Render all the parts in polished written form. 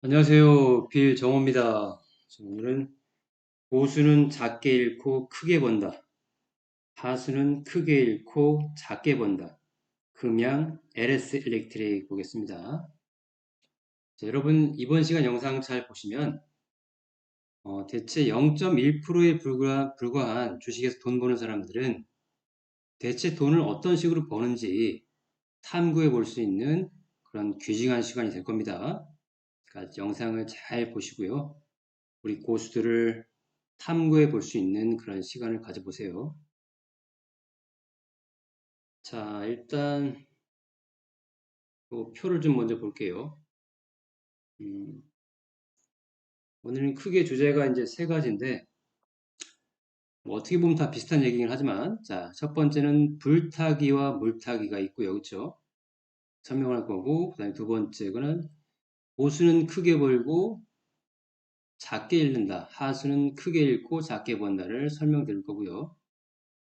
안녕하세요. 빌정호입니다. 오늘은 보수는 작게 읽고 크게 본다. 하수는 크게 읽고 작게 본다. 금양 LS 일렉트릭 보겠습니다. 자, 여러분 이번 시간 영상 잘 보시면 대체 0.1%에 불과한 주식에서 돈 버는 사람들은 대체 돈을 어떤 식으로 버는지 탐구해 볼 수 있는 그런 귀중한 시간이 될 겁니다. 그러니까 영상을 잘 보시고요. 우리 고수들을 탐구해 볼 수 있는 그런 시간을 가져보세요. 자, 일단 표를 좀 먼저 볼게요. 음, 오늘은 크게 주제가 이제 세 가지인데 뭐 어떻게 보면 다 비슷한 얘기긴 하지만 자, 첫 번째는 불타기와 물타기가 있고요. 그렇죠? 설명할 거고 그다음에 두 번째는 보수는 크게 벌고 작게 읽는다. 하수는 크게 읽고 작게 번다를 설명드릴 거고요.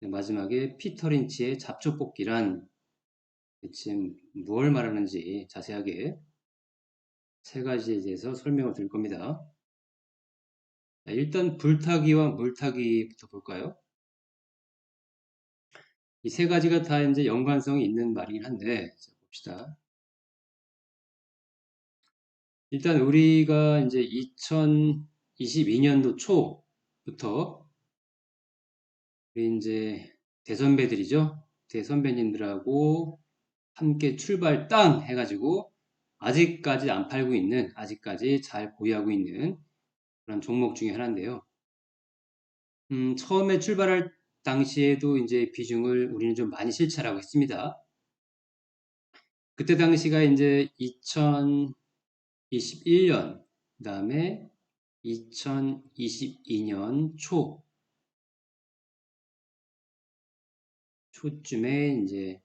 마지막에 피터 린치의 잡초뽑기란 지금 뭘 말하는지 자세하게 세 가지에 대해서 설명을 드릴 겁니다. 일단 불타기와 물타기부터 볼까요? 이 세 가지가 다 이제 연관성이 있는 말이긴 한데, 자, 봅시다. 일단 우리가 이제 2022년도 초부터 우리 이제 대선배들이죠. 대선배님들하고 함께 출발 땅 해가지고 아직까지 안 팔고 있는, 아직까지 잘 보유하고 있는 그런 종목 중에 하나인데요. 처음에 출발할 당시에도 이제 비중을 우리는 좀 많이 실차라고 했습니다. 그때 당시가 이제 2021년, 그 다음에 2022년 초쯤에 이제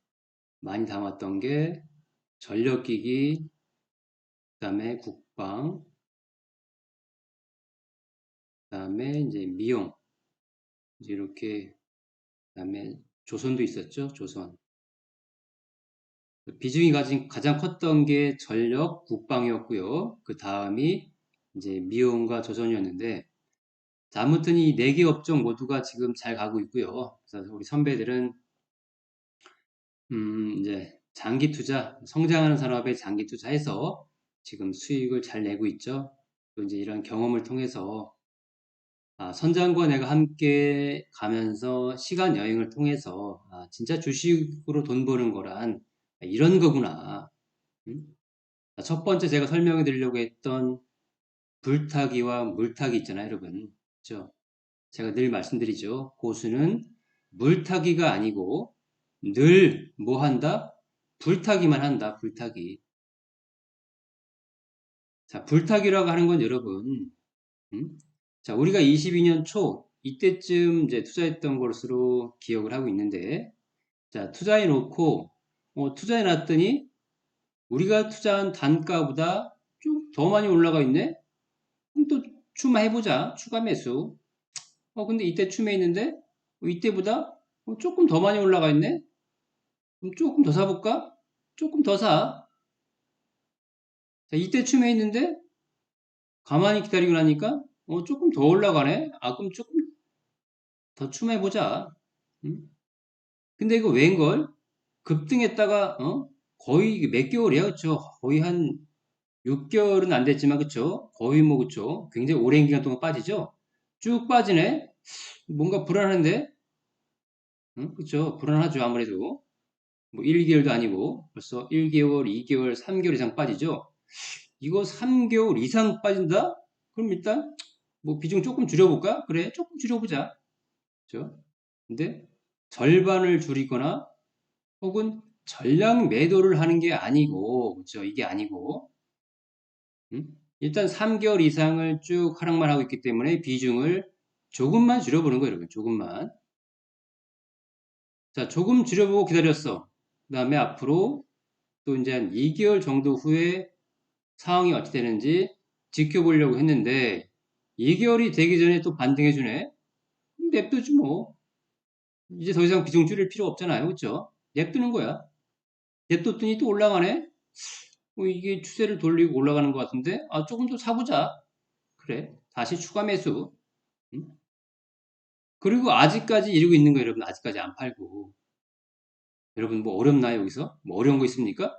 많이 담았던 게 전력기기, 그 다음에 국방, 그 다음에 이제 미용, 이제 이렇게, 그 다음에 조선도 있었죠, 조선. 비중이 가장 컸던 게 전력, 국방이었고요. 그 다음이 이제 미용과 조선이었는데, 자, 아무튼 이 네 개 업종 모두가 지금 잘 가고 있고요. 그래서 우리 선배들은 이제 장기 투자, 성장하는 산업에 장기 투자해서 지금 수익을 잘 내고 있죠. 또 이제 이런 경험을 통해서 선장과 내가 함께 가면서 시간 여행을 통해서 진짜 주식으로 돈 버는 거란 이런 거구나. 음? 첫 번째 제가 설명해 드리려고 했던 불타기와 물타기 있잖아요, 여러분. 그죠? 제가 늘 말씀드리죠. 고수는 물타기가 아니고 늘 뭐 한다? 불타기만 한다, 불타기. 자, 불타기라고 하는 건 여러분, 자, 우리가 22년 초, 이때쯤 이제 투자했던 것으로 기억을 하고 있는데, 자, 투자해 놓고, 투자해 놨더니, 우리가 투자한 단가보다 좀 더 많이 올라가 있네? 그럼 또 추가해보자. 추가 매수. 근데 이때 추매했는데, 이때보다 조금 더 많이 올라가 있네? 그럼 조금 더 사볼까? 조금 더 사. 자, 이때 추매했는데, 가만히 기다리고 나니까, 조금 더 올라가네? 그럼 조금 더 추매해보자. 음? 근데 이거 웬걸? 급등했다가, 거의 몇 개월이야, 그쵸? 거의 한 6개월은 안 됐지만, 그쵸? 거의 뭐, 그쵸? 굉장히 오랜 기간 동안 빠지죠? 쭉 빠지네? 뭔가 불안한데? 응? 그쵸? 불안하죠, 아무래도. 뭐 1개월도 아니고 벌써 1개월, 2개월, 3개월 이상 빠지죠. 이거 3개월 이상 빠진다? 그럼 일단 뭐 비중 조금 줄여볼까? 그래, 조금 줄여보자. 그죠? 근데 절반을 줄이거나 혹은 전량 매도를 하는 게 아니고, 그죠? 이게 아니고, 일단 3개월 이상을 쭉 하락만 하고 있기 때문에 비중을 조금만 줄여보는 거예요, 여러분. 조금만. 자, 조금 줄여보고 기다렸어. 그 다음에 앞으로 또 이제 한 2개월 정도 후에 상황이 어찌 되는지 지켜보려고 했는데 2개월이 되기 전에 또 반등해주네? 냅두지 뭐. 이제 더 이상 비중 줄일 필요 없잖아요. 그쵸? 냅두는 거야. 냅뒀더니 또 올라가네? 이게 추세를 돌리고 올라가는 것 같은데, 조금 더 사보자. 그래. 다시 추가 매수. 음? 그리고 아직까지 이러고 있는 거 여러분, 아직까지 안 팔고. 여러분, 뭐 어렵나요, 여기서? 뭐 어려운 거 있습니까?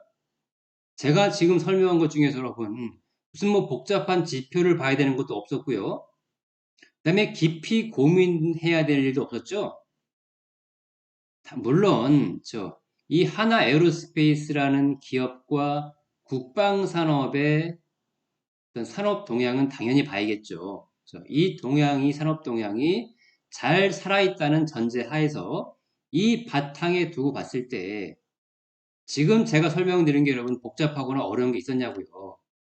제가 지금 설명한 것 중에서 여러분, 무슨 뭐 복잡한 지표를 봐야 되는 것도 없었고요. 그다음에 깊이 고민해야 될 일도 없었죠. 물론 이 하나 에어로스페이스라는 기업과 국방 산업의 어떤 산업 동향은 당연히 봐야겠죠. 이 동향이 산업 동향이 잘 살아있다는 전제 하에서 이 바탕에 두고 봤을 때 지금 제가 설명드린 게 여러분 복잡하거나 어려운 게 있었냐고요.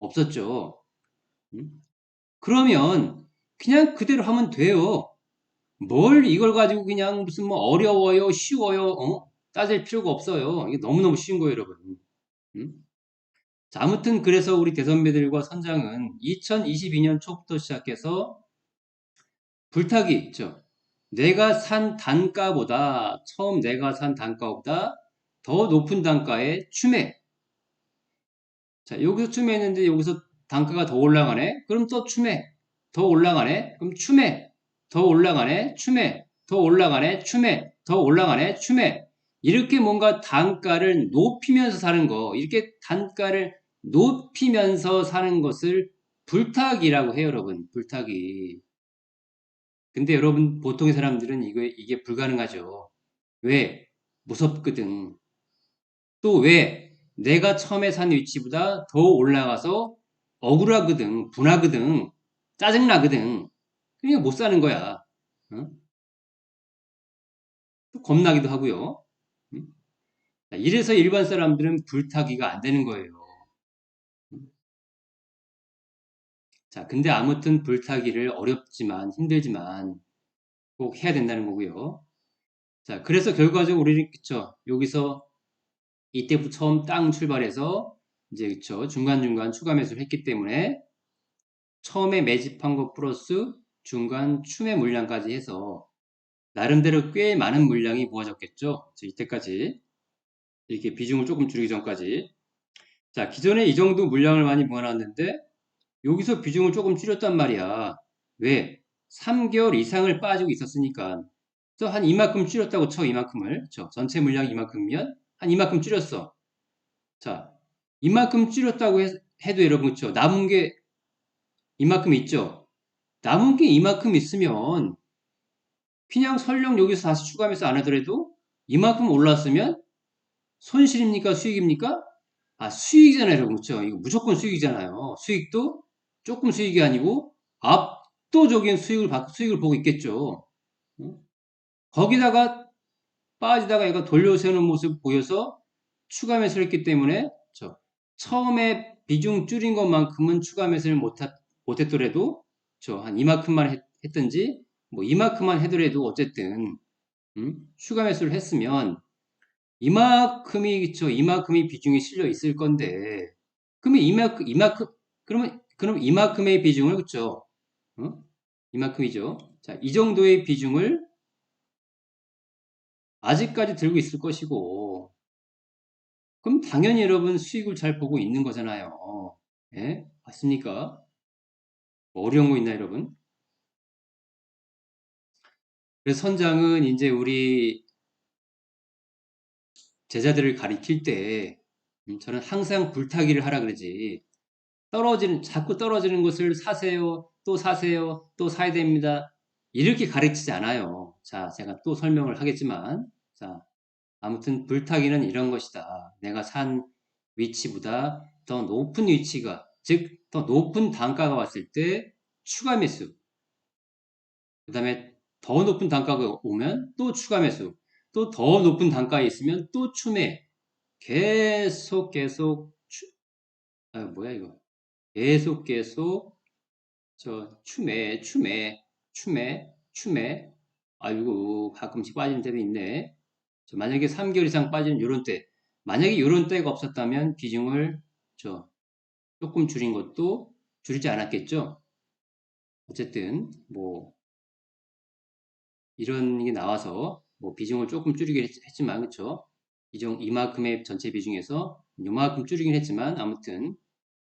없었죠. 음? 그러면 그냥 그대로 하면 돼요. 뭘 이걸 가지고 그냥 무슨 뭐 어려워요, 쉬워요, 따질 필요가 없어요. 이게 너무너무 쉬운 거예요, 여러분. 음? 자, 아무튼 그래서 우리 대선배들과 선장은 2022년 초부터 시작해서 불타기 있죠. 내가 산 단가보다 처음 내가 산 단가보다 더 높은 단가에 추매. 자, 여기서 추매했는데 여기서 단가가 더 올라가네? 그럼 또 추매. 더 올라가네? 그럼 추매. 더 올라가네? 추매. 더 올라가네? 추매. 더 올라가네? 추매. 이렇게 뭔가 단가를 높이면서 사는 거, 이렇게 단가를 높이면서 사는 것을 불타기라고 해요, 여러분. 불타기. 근데 여러분, 보통의 사람들은 이게 불가능하죠. 왜? 무섭거든. 또 왜? 내가 처음에 산 위치보다 더 올라가서 억울하거든, 분하거든, 짜증나거든. 그러니까 못 사는 거야. 어? 또 겁나기도 하고요. 음? 이래서 일반 사람들은 불타기가 안 되는 거예요. 자, 근데 아무튼 불타기를 어렵지만 힘들지만 꼭 해야 된다는 거고요. 자, 그래서 결과적으로 우리는 그쵸 여기서 이때부터 처음 땅 출발해서 이제 그쵸 중간중간 추가 매수를 했기 때문에 처음에 매집한 것 플러스 중간 추매 물량까지 해서 나름대로 꽤 많은 물량이 모아졌겠죠. 이때까지 이렇게 비중을 조금 줄이기 전까지. 자, 기존에 이 정도 물량을 많이 모아놨는데 여기서 비중을 조금 줄였단 말이야. 왜? 3개월 이상을 빠지고 있었으니까. 그래서 한 이만큼 줄였다고 쳐, 이만큼을. 전체 물량 이만큼이면 한 이만큼 줄였어. 자, 이만큼 줄였다고 해도 여러분, 그쵸? 남은 게 이만큼 있죠? 남은 게 이만큼 있으면 그냥 설령 여기서 다시 추가하면서 안 하더라도 이만큼 올랐으면 손실입니까? 수익입니까? 수익이잖아요, 여러분. 그쵸? 이거 무조건 수익이잖아요. 수익도 조금 수익이 아니고 압도적인 수익을 보고 있겠죠. 응? 거기다가 빠지다가 얘가 돌려세우는 모습 보여서 추가 매수를 했기 때문에 처음에 비중 줄인 것만큼은 추가 매수를 못했더라도 한 이만큼만 했든지 뭐 이만큼만 해더라도 어쨌든 추가 매수를 했으면 이만큼이 비중이 실려 있을 건데 그러면 그러면 이만큼의 비중을 그쵸? 이만큼이죠. 자, 이 정도의 비중을 아직까지 들고 있을 것이고 그럼 당연히 여러분 수익을 잘 보고 있는 거잖아요. 예? 맞습니까? 뭐 어려운 거 있나요, 여러분? 그래서 선장은 이제 우리 제자들을 가리킬 때 저는 항상 불타기를 하라 그러지. 자꾸 떨어지는 것을 사세요, 또 사세요, 또 사야 됩니다. 이렇게 가르치지 않아요. 자, 제가 또 설명을 하겠지만, 자, 아무튼 불타기는 이런 것이다. 내가 산 위치보다 더 높은 위치가, 즉, 더 높은 단가가 왔을 때 추가 매수. 그 다음에 더 높은 단가가 오면 또 추가 매수. 또 더 높은 단가에 있으면 또 추매. 계속, 뭐야, 이거. 계속, 추매. 아이고, 가끔씩 빠지는 때도 있네. 만약에 3개월 이상 빠지는 요런 때, 만약에 요런 때가 없었다면 비중을 조금 줄인 것도 줄이지 않았겠죠? 어쨌든, 뭐, 이런 게 나와서, 뭐, 비중을 조금 줄이긴 했지만, 그쵸? 이만큼의 전체 비중에서 요만큼 줄이긴 했지만 아무튼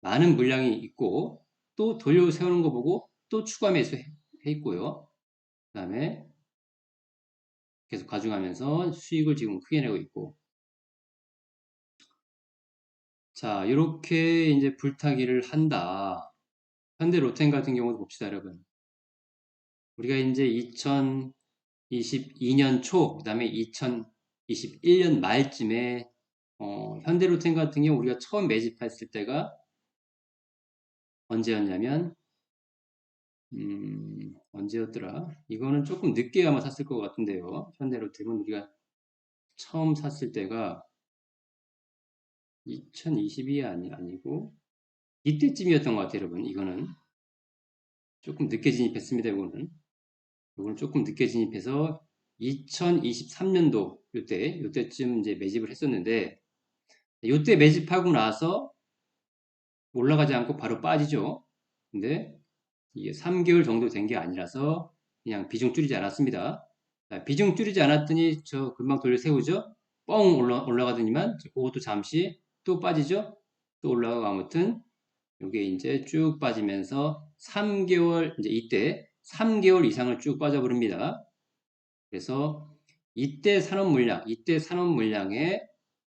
많은 물량이 있고 또 돌려 세우는 거 보고 또 추가 매수해 있고요. 그 다음에 계속 가중하면서 수익을 지금 크게 내고 있고. 자, 이렇게 이제 불타기를 한다. 현대 로템 같은 경우도 봅시다, 여러분. 우리가 이제 2022년 초, 그 다음에 2021년 말쯤에 현대 로템 같은 경우 우리가 처음 매집했을 때가 언제였냐면 언제였더라? 이거는 조금 늦게 아마 샀을 것 같은데요. 현대 로템은 우리가 처음 샀을 때가 2022이 아니고 이때쯤이었던 것 같아요, 여러분. 이거는 조금 늦게 진입했습니다. 이거는 조금 늦게 진입해서 2023년도 요때쯤 이제 매집을 했었는데 요때 매집하고 나서 올라가지 않고 바로 빠지죠. 근데 이게 3개월 정도 된 게 아니라서 그냥 비중 줄이지 않았습니다. 비중 줄이지 않았더니 저 금방 돌려 세우죠. 뻥 올라가더니만 그것도 잠시 또 빠지죠. 또 올라가고 아무튼 이게 이제 쭉 빠지면서 3개월 이제 이때 3개월 이상을 쭉 빠져버립니다. 그래서 이때 산업 물량의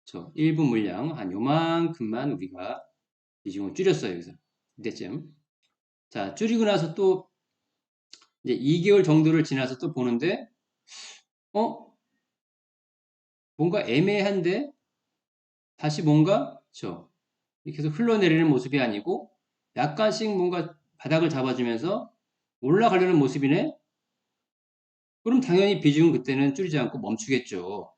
저 일부 물량 한 요만큼만 우리가 비중을 줄였어요. 여기서 이때쯤. 자, 줄이고 나서 또 이제 2개월 정도를 지나서 또 보는데 뭔가 애매한데 다시 뭔가 이렇게 해서 흘러내리는 모습이 아니고 약간씩 뭔가 바닥을 잡아주면서 올라가려는 모습이네. 그럼 당연히 비중은 그때는 줄이지 않고 멈추겠죠.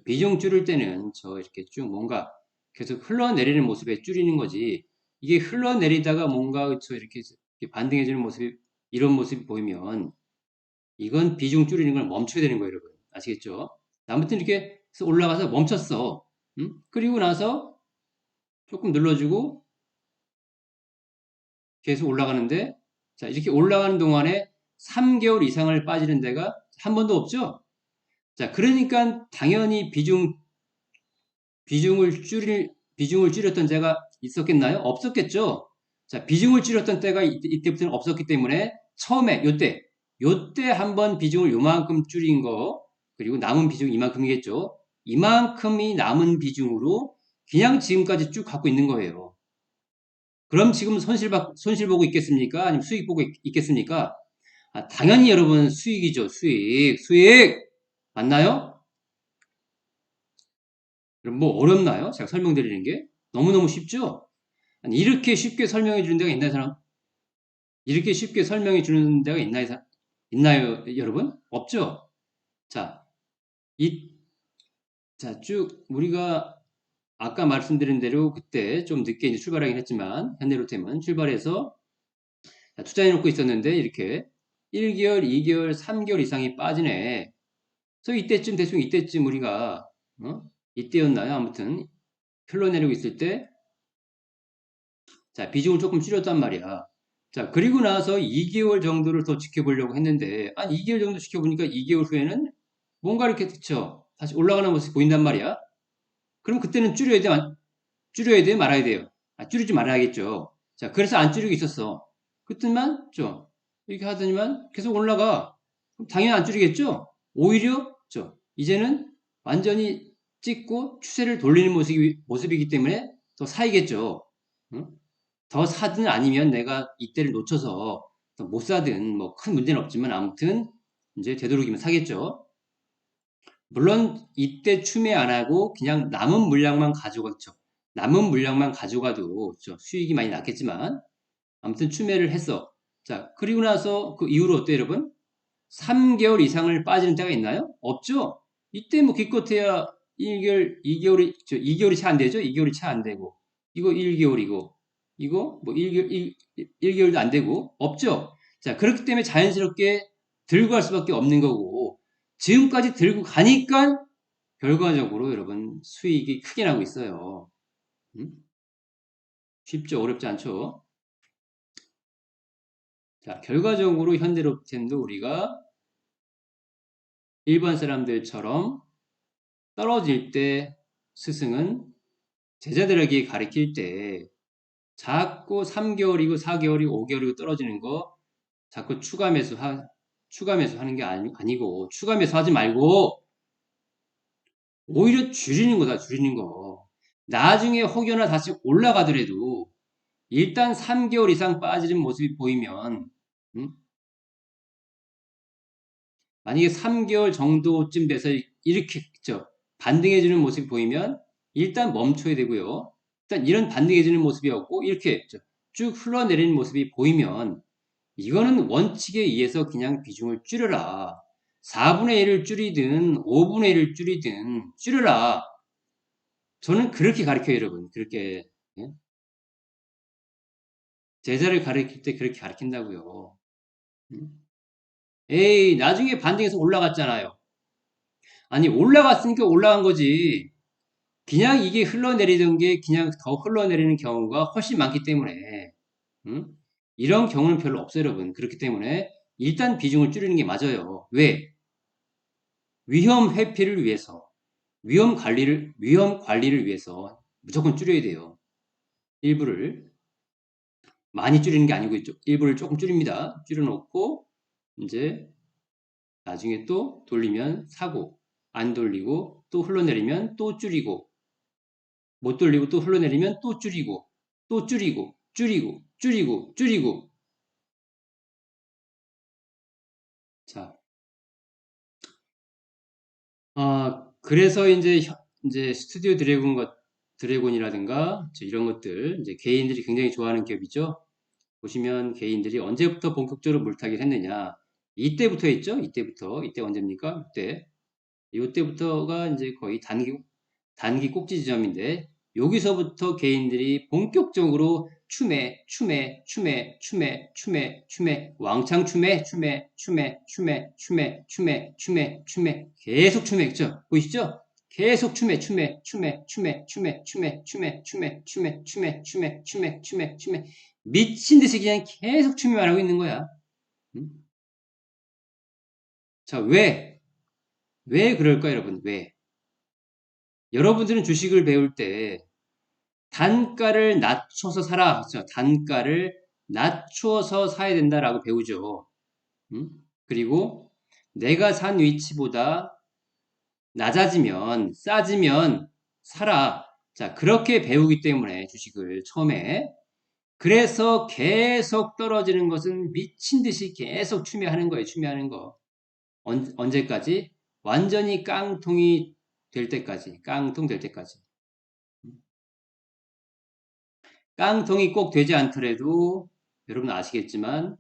비중 줄일 때는 이렇게 쭉 뭔가 계속 흘러내리는 모습에 줄이는 거지. 이게 흘러내리다가 뭔가 이렇게 반등해주는 모습이 이런 모습이 보이면 이건 비중 줄이는 걸 멈춰야 되는 거예요, 여러분. 아시겠죠? 아무튼 이렇게 해서 올라가서 멈췄어. 그리고 나서 조금 눌러주고 계속 올라가는데 자, 이렇게 올라가는 동안에 3개월 이상을 빠지는 데가 한 번도 없죠? 자, 그러니까 당연히 비중을 줄였던 때가 있었겠나요? 없었겠죠? 자, 비중을 줄였던 때가 이때부터는 없었기 때문에 처음에 요때 한번 비중을 요만큼 줄인 거, 그리고 남은 비중 이만큼이겠죠? 이만큼이 남은 비중으로 그냥 지금까지 쭉 갖고 있는 거예요. 그럼 지금 손실 보고 있겠습니까? 아니면 수익 보고 있겠습니까? 당연히 여러분 수익이죠. 수익. 맞나요? 그럼 뭐 어렵나요? 제가 설명드리는 게? 너무너무 쉽죠? 아니, 이렇게 쉽게 설명해 주는 데가 있나요, 사람? 이렇게 쉽게 설명해 주는 데가 있나요, 여러분? 없죠? 자, 쭉 우리가 아까 말씀드린 대로 그때 좀 늦게 이제 출발하긴 했지만 현대로템은 출발해서 투자해 놓고 있었는데 이렇게 1개월, 2개월, 3개월 이상이 빠지네. 그래서 대충 이때쯤 우리가 이때였나요? 아무튼 흘러내리고 있을 때 자, 비중을 조금 줄였단 말이야. 자, 그리고 나서 2개월 정도를 더 지켜보려고 했는데, 2개월 정도 지켜보니까 2개월 후에는 뭔가 이렇게, 다시 올라가는 모습이 보인단 말이야. 그럼 그때는 줄여야 돼, 말아야 돼요? 줄이지 말아야겠죠. 자, 그래서 안 줄이고 있었어. 그때만, 이렇게 하더니만 계속 올라가. 그럼 당연히 안 줄이겠죠? 오히려, 이제는 완전히 찍고 추세를 돌리는 모습이기 때문에 더 사이겠죠. 응? 더 사든 아니면 내가 이때를 놓쳐서 못 사든 뭐 큰 문제는 없지만 아무튼 이제 되도록이면 사겠죠. 물론 이때 추매 안 하고 그냥 남은 물량만 가져갔죠. 남은 물량만 가져가도 수익이 많이 났겠지만 아무튼 추매를 했어. 자, 그리고 나서 그 이후로 어때요, 여러분? 3개월 이상을 빠지는 때가 있나요? 없죠? 이때 뭐 기껏해야 2개월이 채 안 되죠? 2개월이 채 안 되고. 이거 1개월이고. 이거 뭐 1개월도 안 되고. 없죠? 자, 그렇기 때문에 자연스럽게 들고 갈 수밖에 없는 거고. 지금까지 들고 가니까 결과적으로 여러분 수익이 크게 나고 있어요. 쉽죠? 어렵지 않죠? 자, 결과적으로 현대로템도 우리가 일반 사람들처럼 떨어질 때 스승은 제자들에게 가르칠 때 자꾸 3개월이고 4개월이고 5개월이고 떨어지는 거 자꾸 추가 매수하는 게 아니고 추가 매수하지 말고 오히려 줄이는 거다, 줄이는 거. 나중에 혹여나 다시 올라가더라도 일단 3개월 이상 빠지는 모습이 보이면 음? 만약에 3개월 정도쯤 돼서 이렇게 반등해주는 모습이 보이면 일단 멈춰야 되고요. 일단 이런 반등해주는 모습이었고 이렇게 쭉 흘러내리는 모습이 보이면 이거는 원칙에 의해서 그냥 비중을 줄여라. 4분의 1을 줄이든 5분의 1을 줄이든 줄여라. 저는 그렇게 가르쳐요, 여러분. 그렇게 예? 제자를 가르칠 때 그렇게 가르친다고요. 음? 에이, 나중에 반등해서 올라갔잖아요. 아니, 올라갔으니까 올라간 거지. 그냥 이게 흘러내리던 게 그냥 더 흘러내리는 경우가 훨씬 많기 때문에, 음? 이런 경우는 별로 없어요, 여러분. 그렇기 때문에 일단 비중을 줄이는 게 맞아요. 왜? 위험 회피를 위해서, 위험 관리를 위해서 무조건 줄여야 돼요. 일부를. 많이 줄이는 게 아니고, 일부를 조금 줄입니다. 줄여놓고, 이제 나중에 또 돌리면 사고, 안 돌리고 또 흘러내리면 또 줄이고, 못 돌리고 또 흘러내리면 또 줄이고, 또 줄이고, 줄이고, 줄이고, 줄이고. 자, 그래서 이제 스튜디오 드래곤이라든가 이런 것들, 이제 개인들이 굉장히 좋아하는 기업이죠. 보시면 개인들이 언제부터 본격적으로 물타기를 했느냐. 이때부터 했죠? 이때부터. 이때 언제입니까? 이때. 이때부터가 이제 거의 단기 꼭지 지점인데 여기서부터 개인들이 본격적으로 왕창 계속 추매했죠. 보이시죠? 계속 미친 듯이 그냥 계속 추매만 하고 있는 거야. 음? 자, 왜 그럴까, 여러분? 왜? 여러분들은 주식을 배울 때 단가를 낮춰서 사라. 그렇죠? 단가를 낮추어서 사야 된다라고 배우죠. 음? 그리고 내가 산 위치보다 싸지면 사라. 자, 그렇게 배우기 때문에 주식을 처음에. 그래서 계속 떨어지는 것은 미친 듯이 계속 추매하는 거예요. 추매하는 거. 언제까지? 완전히 깡통이 될 때까지. 깡통 될 때까지. 깡통이 꼭 되지 않더라도 여러분 아시겠지만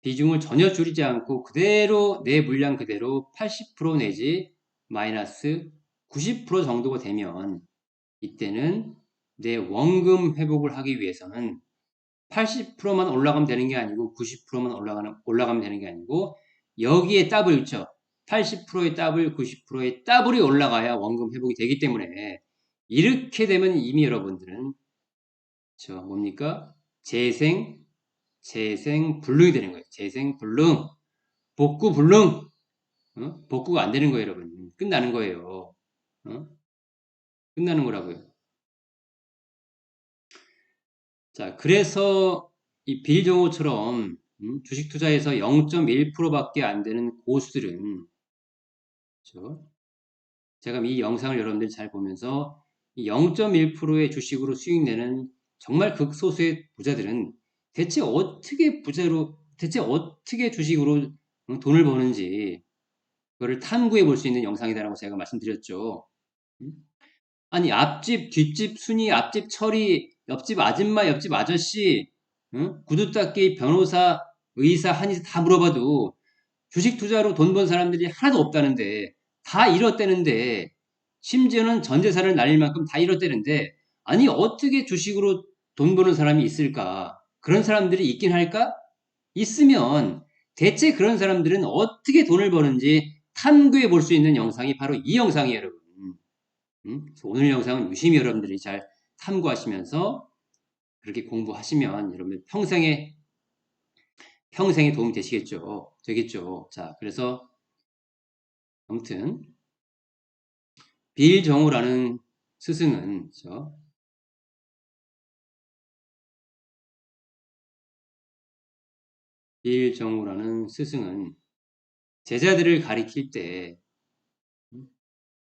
비중을 전혀 줄이지 않고 그대로 내 물량 그대로 80% 내지 마이너스 90% 정도가 되면 이때는 내 원금 회복을 하기 위해서는 80%만 올라가면 되는 게 아니고 90%만 올라가면 되는 게 아니고 여기에 더블 있죠. 80%의 더블, 90%의 더블이 올라가야 원금 회복이 되기 때문에 이렇게 되면 이미 여러분들은 뭡니까? 재생 불능이 되는 거예요. 재생불능, 복구불능, 복구가 안 되는 거예요, 여러분. 끝나는 거예요. 어? 끝나는 거라고요. 자, 그래서 이 빌정호처럼 주식 투자에서 0.1%밖에 안 되는 고수들은 그렇죠? 제가 이 영상을 여러분들이 잘 보면서 이 0.1%의 주식으로 수익 내는 정말 극소수의 부자들은 대체 어떻게 주식으로 돈을 버는지 그거를 탐구해 볼 수 있는 영상이다라고 제가 말씀드렸죠. 음? 아니, 앞집, 뒷집 순위, 앞집 처리, 옆집 아줌마, 옆집 아저씨, 구두 닦기, 변호사, 의사, 한의사 다 물어봐도 주식 투자로 돈 번 사람들이 하나도 없다는데, 다 잃었다는데, 심지어는 전 재산을 날릴 만큼 다 잃었다는데, 아니, 어떻게 주식으로 돈 버는 사람이 있을까? 그런 사람들이 있긴 할까? 있으면 대체 그런 사람들은 어떻게 돈을 버는지 탐구해 볼 수 있는 영상이 바로 이 영상이에요, 여러분. 그래서 오늘 영상은 유심히 여러분들이 잘 탐구하시면서 그렇게 공부하시면 여러분 평생에 도움이 되겠죠. 자, 그래서 아무튼 빌정우라는 스승은, 그죠? 빌정우라는 스승은 제자들을 가리킬 때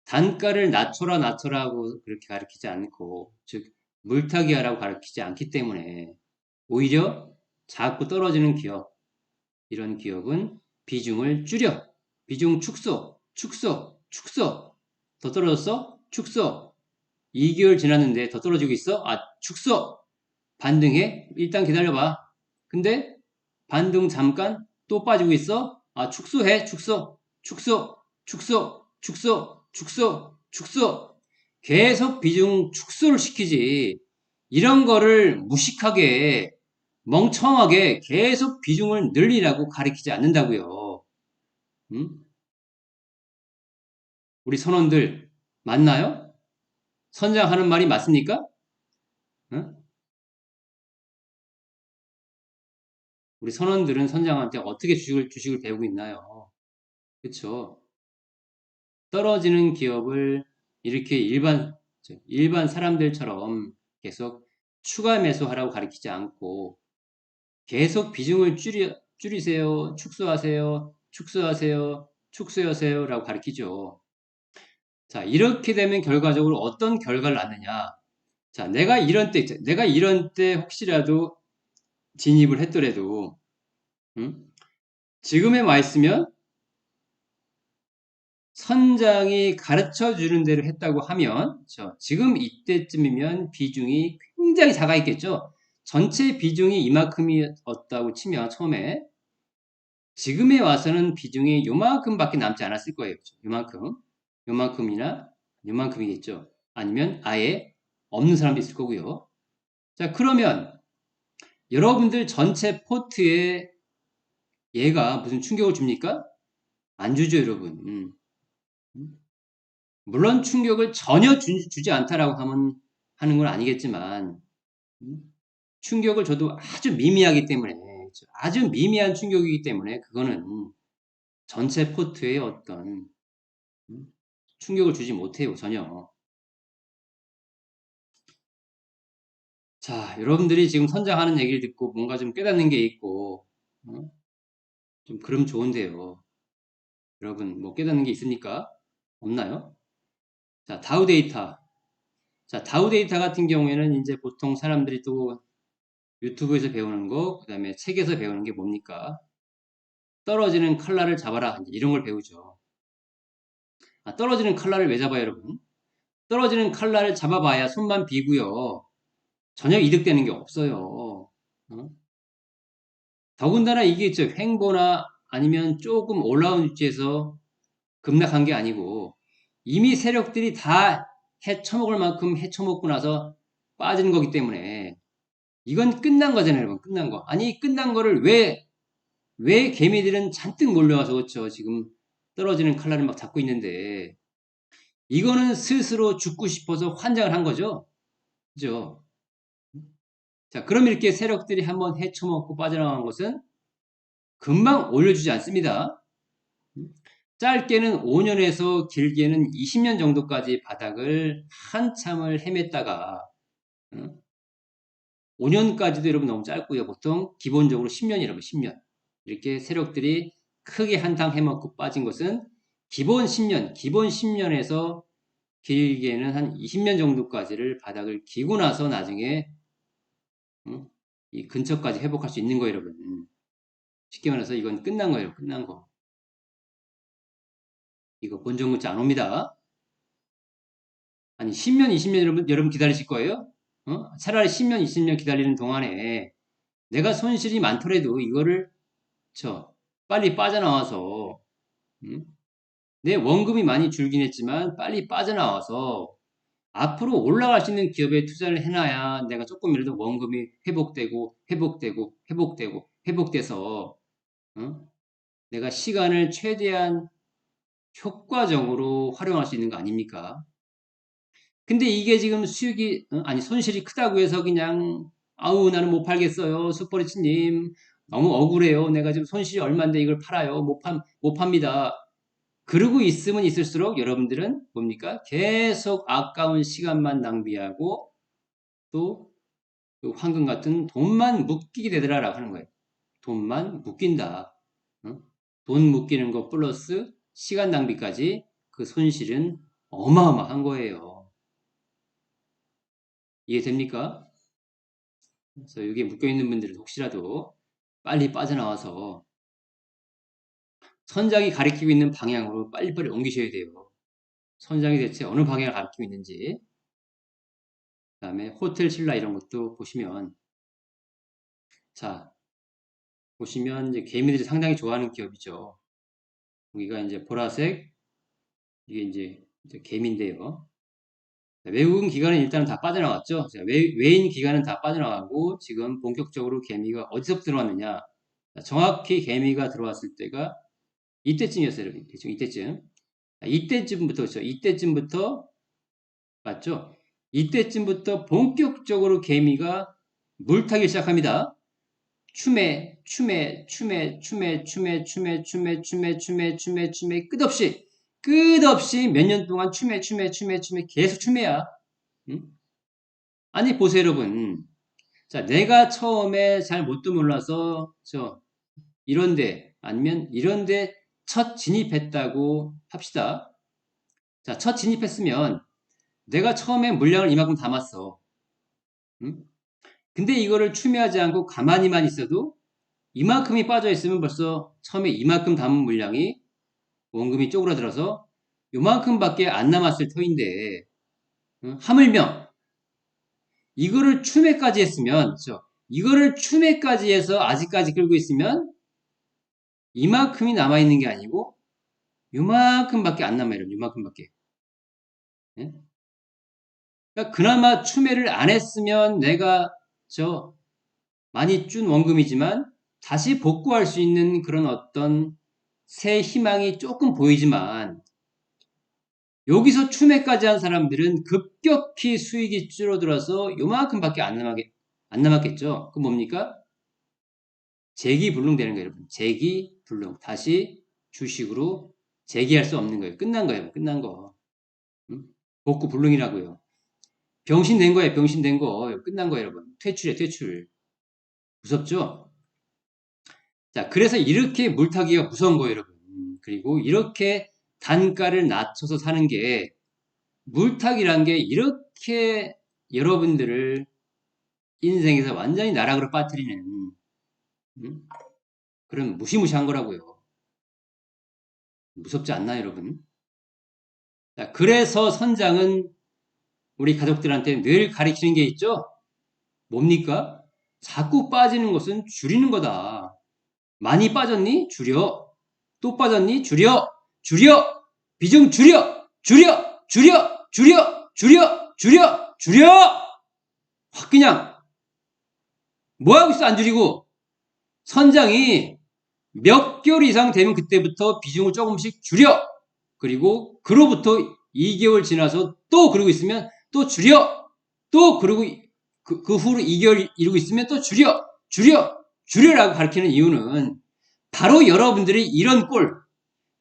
단가를 낮춰라 하고 그렇게 가르치지 않고, 즉 물타기 하라고 가르치지 않기 때문에 오히려 자꾸 떨어지는 기업, 이런 기업은 비중을 줄여. 비중 축소. 더 떨어졌어? 축소. 2개월 지났는데 더 떨어지고 있어? 아, 축소. 반등해? 일단 기다려봐. 근데 반등 잠깐 또 빠지고 있어? 아, 축소해. 축소. 계속 비중 축소를 시키지. 이런 거를 무식하게, 멍청하게 계속 비중을 늘리라고 가리키지 않는다고요. 음? 우리 선원들 맞나요? 선장하는 말이 맞습니까? 응? 우리 선원들은 선장한테 어떻게 주식을 배우고 있나요? 그렇죠? 떨어지는 기업을 이렇게 일반 사람들처럼 계속 추가 매수하라고 가리키지 않고 계속 비중을 줄이세요, 축소하세요라고 가리키죠. 자, 이렇게 되면 결과적으로 어떤 결과를 낳느냐? 자, 내가 이런 때 혹시라도 진입을 했더라도, 음? 지금에 와 있으면 선장이 가르쳐 주는 대로 했다고 하면, 지금 이때쯤이면 비중이 굉장히 작아 있겠죠? 전체 비중이 이만큼이었다고 치면 처음에, 지금에 와서는 비중이 요만큼밖에 남지 않았을 거예요. 그죠? 요만큼이나 요만큼이겠죠. 아니면 아예 없는 사람도 있을 거고요. 자, 그러면 여러분들 전체 포트에 얘가 무슨 충격을 줍니까? 안 주죠, 여러분. 물론 충격을 전혀 주지 않다라고 하는 건 아니겠지만, 충격을 줘도 아주 미미하기 때문에, 아주 미미한 충격이기 때문에, 그거는 전체 포트에 어떤 충격을 주지 못해요, 전혀. 자, 여러분들이 지금 선장하는 얘기를 듣고 뭔가 좀 깨닫는 게 있고, 좀 그럼 좋은데요. 여러분, 뭐 깨닫는 게 있습니까? 없나요? 자, 다우 데이터. 자, 다우 데이터 같은 경우에는 이제 보통 사람들이 또 유튜브에서 배우는 거, 그 다음에 책에서 배우는 게 뭡니까? 떨어지는 칼날을 잡아라. 이런 걸 배우죠. 아, 떨어지는 칼날을 왜 잡아요, 여러분? 떨어지는 칼날을 잡아봐야 손만 비고요. 전혀 이득되는 게 없어요. 어? 더군다나 이게 횡보나 아니면 조금 올라온 위치에서 급락한 게 아니고 이미 세력들이 다 헤쳐먹을 만큼 헤쳐먹고 나서 빠진 거기 때문에 이건 끝난 거잖아요, 여러분. 끝난 거. 아니, 끝난 거를 왜 개미들은 잔뜩 몰려와서 그렇죠. 지금 떨어지는 칼날을 막 잡고 있는데 이거는 스스로 죽고 싶어서 환장을 한 거죠. 그죠? 자, 그럼 이렇게 세력들이 한번 헤쳐먹고 빠져나간 것은 금방 올려주지 않습니다. 짧게는 5년에서 길게는 20년 정도까지 바닥을 한참을 헤맸다가 5년까지도 여러분 너무 짧고요. 보통 기본적으로 10년이라고 10년. 이렇게 세력들이 크게 한탕 해먹고 빠진 것은 기본 10년에서 길게는 한 20년 정도까지를 바닥을 기고 나서 나중에 이 근처까지 회복할 수 있는 거예요, 여러분. 쉽게 말해서 이건 끝난 거예요, 끝난 거. 이거 본전 문자 안 옵니다. 아니 10년, 20년 여러분 기다리실 거예요? 차라리 10년, 20년 기다리는 동안에 내가 손실이 많더라도 이거를 빨리 빠져나와서 내 원금이 많이 줄긴 했지만 빨리 빠져나와서 앞으로 올라갈 수 있는 기업에 투자를 해놔야 내가 조금이라도 원금이 회복돼서 내가 시간을 최대한 효과적으로 활용할 수 있는 거 아닙니까? 근데 이게 지금 손실이 크다고 해서 그냥, 아우, 나는 못 팔겠어요. 슈퍼리치님. 너무 억울해요. 내가 지금 손실이 얼만데 이걸 팔아요. 못 팝니다. 그러고 있으면 있을수록 여러분들은 뭡니까? 계속 아까운 시간만 낭비하고 또 그 황금 같은 돈만 묶이게 되더라라고 하는 거예요. 돈만 묶인다. 어? 돈 묶이는 것 플러스 시간 낭비까지 그 손실은 어마어마한 거예요. 이해됩니까? 그래서 여기에 묶여있는 분들은 혹시라도 빨리 빠져나와서 선장이 가리키고 있는 방향으로 빨리빨리 옮기셔야 돼요. 선장이 대체 어느 방향을 가리키고 있는지. 그 다음에 호텔 신라 이런 것도 보시면, 자, 보시면 이제 개미들이 상당히 좋아하는 기업이죠. 여기가 이제 보라색, 이게 이제 개미인데요. 외국인 기관은 일단은 다 빠져나왔죠. 외인 기관은 다 빠져나가고 지금 본격적으로 개미가 어디서 들어왔느냐. 정확히 개미가 들어왔을 때가 이때쯤이었어요. 여러분. 대충 이때쯤. 이때쯤부터 그렇죠. 이때쯤부터 맞죠? 이때쯤부터 본격적으로 개미가 물타기 시작합니다. 춤에 끝없이 몇 년 동안 춤에 계속 춤해야. 응? 아니 보세요 여러분. 자, 내가 처음에 잘 뭣도 몰라서 이런데 아니면 이런데 첫 진입했다고 합시다. 자, 첫 진입했으면 내가 처음에 물량을 이만큼 담았어. 응? 근데 이거를 추미하지 않고 가만히만 있어도 이만큼이 빠져 있으면 벌써 처음에 이만큼 담은 물량이 원금이 쪼그라들어서 요만큼밖에 안 남았을 터인데, 응? 하물며 이거를 추매까지 했으면, 그렇죠? 이거를 추매까지 해서 아직까지 끌고 있으면 이만큼이 남아있는 게 아니고 요만큼밖에 안 남아요. 요만큼밖에. 예? 그러니까 그나마 추매를 안 했으면 내가 많이 준 원금이지만 다시 복구할 수 있는 그런 어떤 새 희망이 조금 보이지만 여기서 추매까지 한 사람들은 급격히 수익이 줄어들어서 요만큼밖에 안 남았겠죠. 그럼 뭡니까? 재기불능되는 거예요, 여러분. 재기불능. 다시 주식으로 재기할 수 없는 거예요. 끝난 거예요. 끝난 거. 응? 복구불능이라고요. 병신된 거예요. 병신된 거. 끝난 거예요, 여러분. 퇴출이에요, 퇴출. 무섭죠? 자, 그래서 이렇게 물타기가 무서운 거예요, 여러분. 그리고 이렇게 단가를 낮춰서 사는 게 물타기란 게 이렇게 여러분들을 인생에서 완전히 나락으로 빠뜨리는 그런 무시무시한 거라고요. 무섭지 않나요, 여러분? 자, 그래서 선장은 우리 가족들한테 늘 가르치는 게 있죠? 뭡니까? 자꾸 빠지는 것은 줄이는 거다. 많이 빠졌니? 줄여. 또 빠졌니? 줄여. 줄여. 비중 줄여. 줄여. 줄여. 줄여. 줄여. 줄여. 줄여. 확 그냥 뭐하고 있어 안 줄이고. 선장이 몇 개월 이상 되면 그때부터 비중을 조금씩 줄여. 그리고 그로부터 2개월 지나서 또 그러고 있으면 또 줄여. 또 그러고 그 후로 2개월 이러고 있으면 또 줄여. 줄여. 줄여라고 가르치는 이유는 바로 여러분들이 이런 꼴,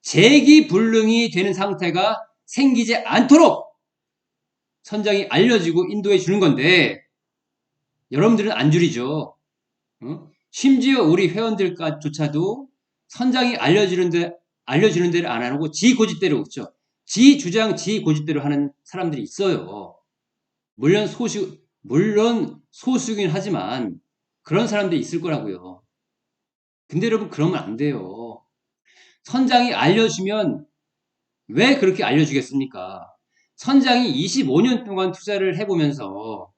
재기불능이 되는 상태가 생기지 않도록 선장이 알려주고 인도해 주는 건데 여러분들은 안 줄이죠. 심지어 우리 회원들조차도 선장이 알려주는 데를 안 하고 지 고집대로 그렇죠. 지 주장, 지 고집대로 하는 사람들이 있어요. 물론 소수긴 하지만 그런 사람들이 있을 거라고요. 근데 여러분 그러면 안 돼요. 선장이 알려주면 왜 그렇게 알려주겠습니까? 선장이 25년 동안 투자를 해보면서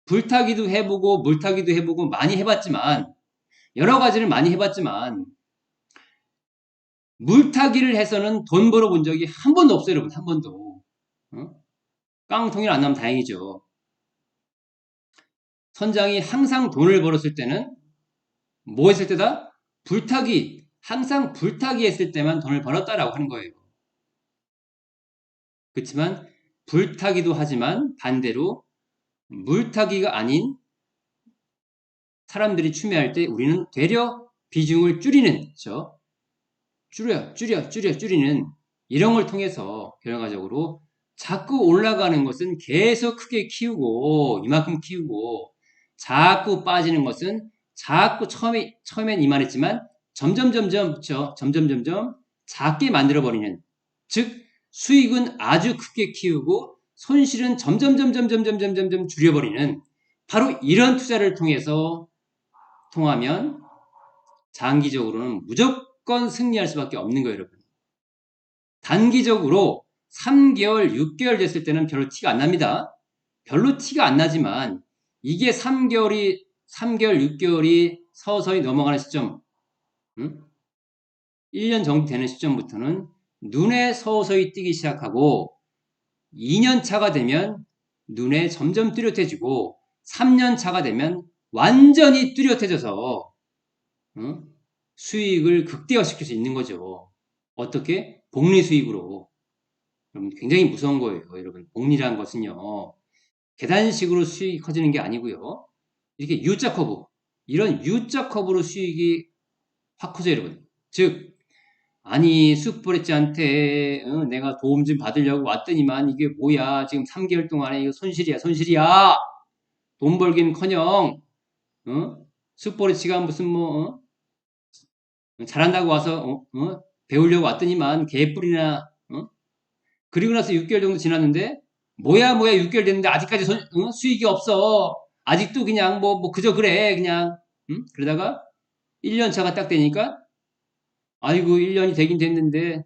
불타기도 해보고 물타기도 해보고 많이 해봤지만 여러 가지를 많이 해봤지만 물타기를 해서는 돈 벌어본 적이 한 번도 없어요, 여러분. 한 번도. 깡통이 안 나면 다행이죠. 선장이 항상 돈을 벌었을 때는 뭐 했을 때다? 불타기. 항상 불타기 했을 때만 돈을 벌었다라고 하는 거예요. 그렇지만 불타기도 하지만 반대로 물타기가 아닌 사람들이 추매할 때 우리는 되려 비중을 줄이는, 그렇죠? 줄이는 이런 걸 통해서 결과적으로 자꾸 올라가는 것은 계속 크게 키우고 이만큼 키우고 자꾸 빠지는 것은 자꾸 처음엔 이만했지만 점점 작게 만들어버리는 즉 수익은 아주 크게 키우고 손실은 점점 줄여버리는 바로 이런 투자를 통하면 장기적으로는 무조건 승리할 수밖에 없는 거예요, 여러분. 단기적으로 3개월, 6개월 됐을 때는 별로 티가 안 납니다. 별로 티가 안 나지만 이게 3개월, 6개월이 서서히 넘어가는 시점, 1년 정도 되는 시점부터는 눈에 서서히 띄기 시작하고 2년 차가 되면 눈에 점점 뚜렷해지고 3년 차가 되면 완전히 뚜렷해져서 수익을 극대화시킬 수 있는 거죠. 어떻게? 복리 수익으로. 여러분 굉장히 무서운 거예요. 여러분 복리라는 것은요. 계단식으로 수익이 커지는 게 아니고요. 이렇게 U자 커브 이런 U자 커브로 수익이 확 커져요. 여러분. 즉 아니 쑥브레츠한테 내가 도움 좀 받으려고 왔더니만 이게 뭐야 지금 3개월 동안에 이거 손실이야 돈 벌긴커녕 쑥브레츠가 무슨 뭐 잘한다고 와서 배우려고 왔더니만 개뿔이나 그리고 나서 6개월 정도 지났는데 뭐야 6개월 됐는데 아직까지 수익이 없어 아직도 그냥 뭐 그저 그래 그냥 그러다가 1년 차가 딱 되니까 아이고 1년이 되긴 됐는데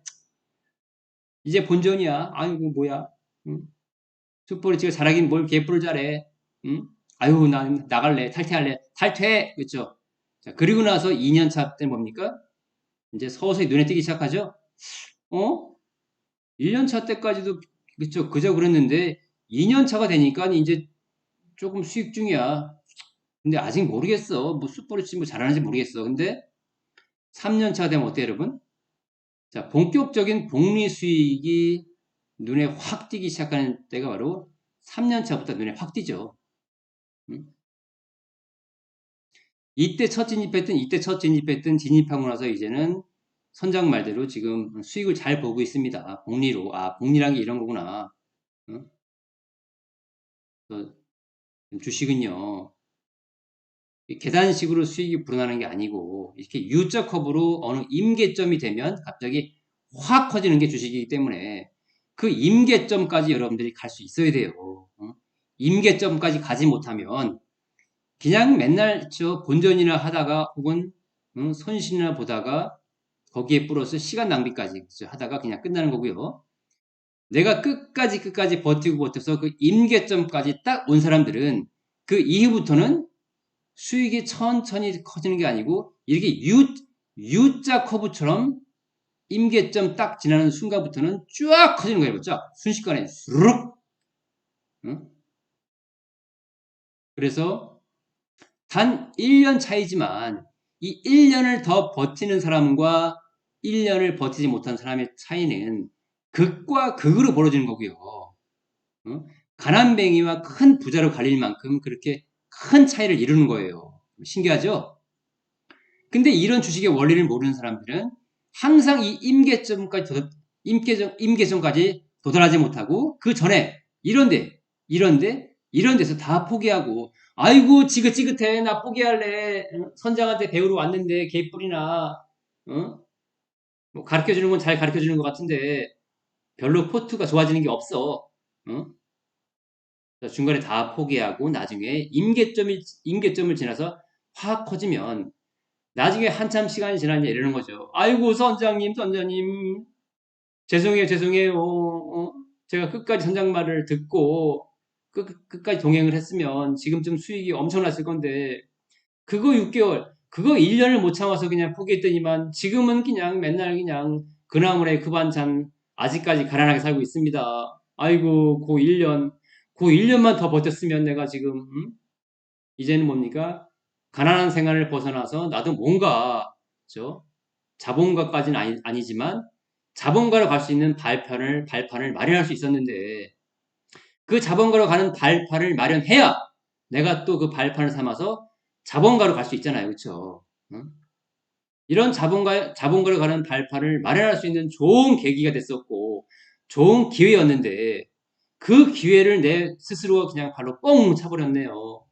이제 본전이야 아이고 뭐야 쑥브레츠가 잘하긴 뭘 개뿔을 잘해 아유 난 나갈래 탈퇴할래 탈퇴 그렇죠 자 그리고 나서 2년 차 때 뭡니까 이제 서서히 눈에 띄기 시작하죠 1년 차 때까지도 그쵸 그저 그랬는데 2년 차가 되니까 이제 조금 수익 중이야. 근데 아직 모르겠어. 뭐 쑥브레츠 뭐 잘하는지 모르겠어. 근데 3년 차 되면 어때 여러분? 자 본격적인 복리 수익이 눈에 확 띄기 시작하는 때가 바로 3년 차부터 눈에 확 띄죠. 이때 첫 진입했든 진입하고 나서 이제는 선장 말대로 지금 수익을 잘 보고 있습니다. 복리로. 복리란 게 이런 거구나. 주식은요. 계단식으로 수익이 불어나는 게 아니고 이렇게 U자 커브로 어느 임계점이 되면 갑자기 확 커지는 게 주식이기 때문에 그 임계점까지 여러분들이 갈 수 있어야 돼요. 임계점까지 가지 못하면 그냥 맨날 저 본전이나 하다가 혹은 손실이나 보다가 거기에 플러스 시간 낭비까지 하다가 그냥 끝나는 거고요. 내가 끝까지 버텨서 그 임계점까지 딱 온 사람들은 그 이후부터는 수익이 천천히 커지는 게 아니고 이렇게 U자 커브처럼 임계점 딱 지나는 순간부터는 쫙 커지는 거예요. 쫙 순식간에 수룩 그래서 단 1년 차이지만 이 1년을 더 버티는 사람과 1년을 버티지 못한 사람의 차이는 극과 극으로 벌어지는 거고요. 가난뱅이와 큰 부자로 갈릴 만큼 그렇게 큰 차이를 이루는 거예요. 신기하죠? 근데 이런 주식의 원리를 모르는 사람들은 항상 이 임계점까지 도달하지 못하고 그 전에 이런 데서 다 포기하고 아이고 지긋지긋해 나 포기할래 선장한테 배우러 왔는데 개뿔이나 뭐 가르쳐주는 건 잘 가르쳐주는 것 같은데 별로 포트가 좋아지는 게 없어 중간에 다 포기하고 나중에 임계점을 지나서 확 커지면 나중에 한참 시간이 지나니 이러는 거죠. 아이고 선장님 죄송해요. 제가 끝까지 선장 말을 듣고 끝까지 동행을 했으면 지금쯤 수익이 엄청났을 건데 그거 6개월 그거 1년을 못 참아서 그냥 포기했더니만 지금은 그냥 맨날 그냥 그 나물에 그 반찬 아직까지 가난하게 살고 있습니다. 아이고 그 1년만 더 버텼으면 내가 지금 이제는 뭡니까? 가난한 생활을 벗어나서 나도 뭔가 그렇죠? 자본가까지는 아니지만 자본가로 갈 수 있는 발판을 마련할 수 있었는데 그 자본가로 가는 발판을 마련해야 내가 또 그 발판을 삼아서 자본가로 갈 수 있잖아요. 그렇죠? 이런 자본가로 가는 발판을 마련할 수 있는 좋은 계기가 됐었고, 좋은 기회였는데, 그 기회를 내 스스로 그냥 발로 뻥 차버렸네요.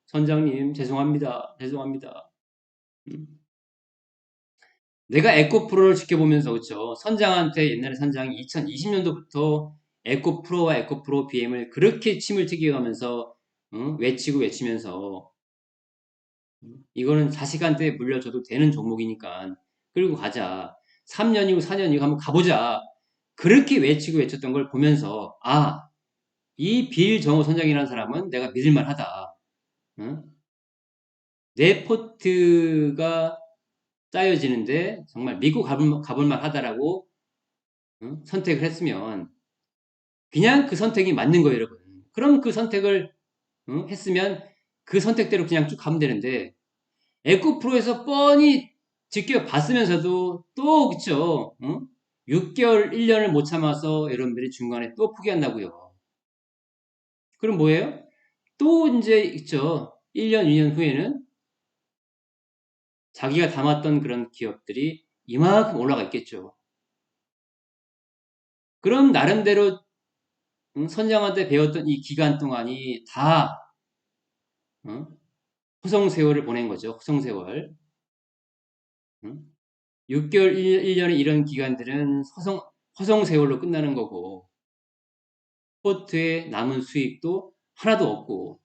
선장님, 죄송합니다. 죄송합니다. 내가 에코프로를 지켜보면서, 그쵸. 선장한테 옛날에 선장이 2020년도부터 에코프로와 에코프로 BM을 그렇게 침을 튀겨가면서, 외치고 외치면서, 이거는 자식한테 물려줘도 되는 종목이니까 끌고 가자. 3년이고 4년이고 한번 가보자. 그렇게 외치고 외쳤던 걸 보면서 이 빌 정호 선장이라는 사람은 내가 믿을만하다. 응? 내 포트가 짜여지는데 정말 믿고 가볼만 하다라고 선택을 했으면 그냥 그 선택이 맞는 거예요, 여러분. 그럼 그 선택을 했으면 그 선택대로 그냥 쭉 가면 되는데 에코프로에서 뻔히 지켜봤으면서도 또 그쵸? 6개월, 1년을 못 참아서 여러분들이 중간에 또 포기한다고요. 그럼 뭐예요? 또 이제 있죠. 1년, 2년 후에는 자기가 담았던 그런 기업들이 이만큼 올라가 있겠죠. 그럼 나름대로 선장한테 배웠던 이 기간 동안이 다 허송세월을 보낸 거죠. 허송세월. 6개월, 1년의 이런 기간들은 허송세월로 끝나는 거고 포트에 남은 수익도 하나도 없고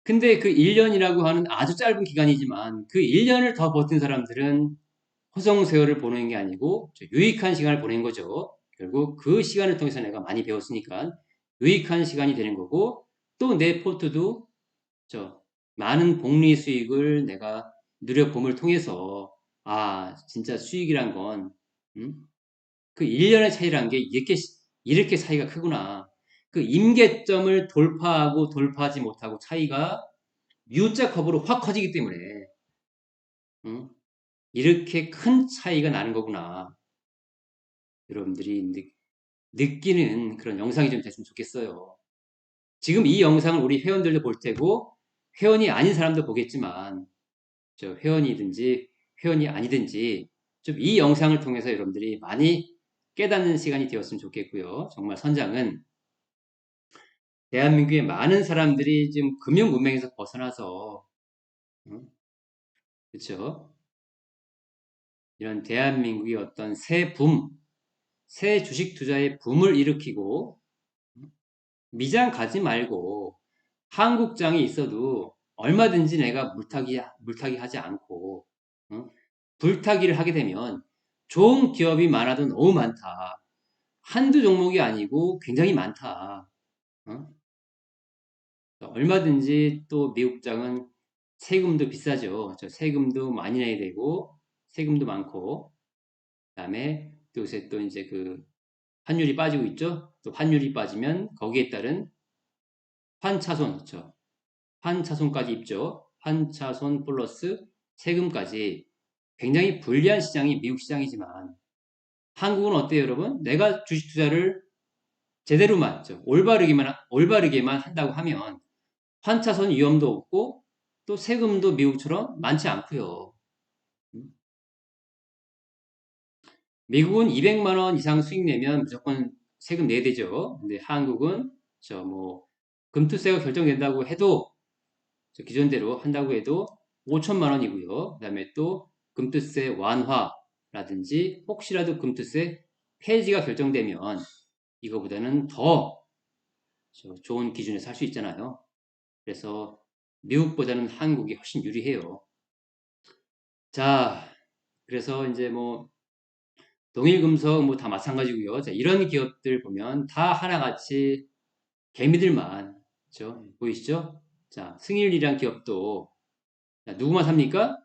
근데 그 1년이라고 하는 아주 짧은 기간이지만 그 1년을 더 버틴 사람들은 허송세월을 보내는 게 아니고 유익한 시간을 보낸 거죠. 결국 그 시간을 통해서 내가 많이 배웠으니까 유익한 시간이 되는 거고 또 내 포트도 많은 복리 수익을 내가 누려봄을 통해서 진짜 수익이란 건 그 1년의 차이란 게 이렇게 차이가 크구나. 그 임계점을 돌파하고 돌파하지 못하고 차이가 U자 컵으로 확 커지기 때문에 응? 이렇게 큰 차이가 나는 거구나. 여러분들이 느끼는 그런 영상이 좀 됐으면 좋겠어요. 지금 이 영상을 우리 회원들도 볼 테고 회원이 아닌 사람도 보겠지만 회원이든지 회원이 아니든지 좀 이 영상을 통해서 여러분들이 많이 깨닫는 시간이 되었으면 좋겠고요. 정말 선장은 대한민국의 많은 사람들이 지금 금융 문맹에서 벗어나서 그렇죠? 이런 대한민국의 어떤 새 주식 투자의 붐을 일으키고 미장 가지 말고 한국장이 있어도 얼마든지 내가 물타기 하지 않고 불타기를 하게 되면 좋은 기업이 많아도 너무 많다. 한두 종목이 아니고 굉장히 많다. 얼마든지 또 미국장은 세금도 비싸죠. 세금도 많이 내야 되고 세금도 많고 그다음에 또 요새 또 이제 그 환율이 빠지고 있죠. 또 환율이 빠지면 거기에 따른 환차손 그렇죠. 환차손까지 있죠. 환차손 플러스 세금까지 굉장히 불리한 시장이 미국 시장이지만 한국은 어때요, 여러분? 내가 주식 투자를 제대로만 올바르게만 한다고 하면 환차손 위험도 없고 또 세금도 미국처럼 많지 않고요. 미국은 200만 원 이상 수익 내면 무조건 세금 내야 되죠. 근데 한국은 금투세가 결정된다고 해도 기존대로 한다고 해도 5천만 원이고요. 그다음에 또 금투세 완화라든지 혹시라도 금투세 폐지가 결정되면 이거보다는 더 좋은 기준에서 할 수 있잖아요. 그래서 미국보다는 한국이 훨씬 유리해요. 자, 그래서 이제 동일금속 다 마찬가지고요. 자, 이런 기업들 보면 다 하나같이 개미들만 그렇죠? 보이시죠? 자, 승일이란 기업도 자, 누구만 삽니까?